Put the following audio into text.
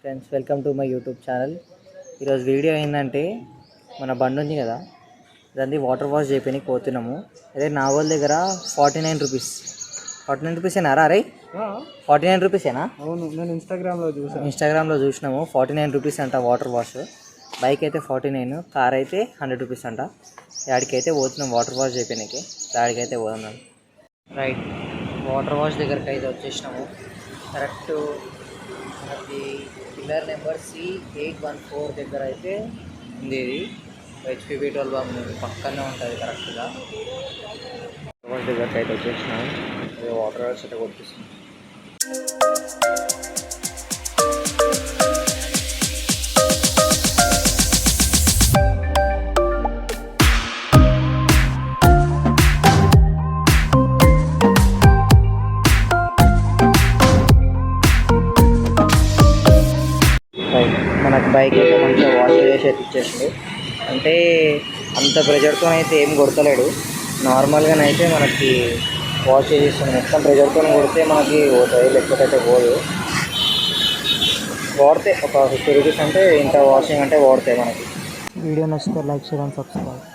Friends, welcome to my YouTube channel. ఈరోజు video ఏంటంటే మన బండి ఉంది కదా, దాన్ని వాటర్ వాష్ చేయడానికి పోతున్నాము. అదే నాగోల్ దగ్గర 49 రూపీస్. 49 రూపీసేనా రే? 49 రూపీసేనా? అవును, నేను ఇన్స్టాగ్రామ్లో చూసినాము. 49 రూపీస్ అంట వాటర్ వాష్. బైక్ అయితే 49, కార్ అయితే 100 రూపీస్ అంట. యాడికైతే పోతున్నాం వాటర్ వాష్ చేయడానికి. దాడికైతే పోతున్నాం. రైట్, వాటర్ వాష్ దగ్గరికి అయితే వచ్చేసినాము. కరెక్ట్ మనకి పిల్లర్ నెంబర్ 𝗕814 దగ్గర అయితే ఉంది. ఇది 𝗪𝘀𝗵𝗶𝗹𝗏 పక్కనే ఉంటుంది కరెక్ట్గా. వాష్ దగ్గరికి అయితే వచ్చేసినాము. వాటర్ వాష్ అయితే కొట్టిస్తున్నాం. మనకు బైక్ అయితే మంచిగా వాష్ చేసి ఇచ్చేసింది. అంటే అంత ప్రెజర్తో అయితే ఏం కొడతలేడు, నార్మల్గానైతే మనకి వాష్ చేసేస్తుంది. మొత్తం ప్రెజర్తో కొడితే మనకి పోతుంది, లేకపోతే అయితే పోదు. వాడితే ఒక 50 రూపీస్ అంటే ఇంత వాషింగ్ అంటే వాడతాయి మనకి. వీడియో నచ్చితే లైక్, షేర్ అండ్ సబ్స్క్రైబ్.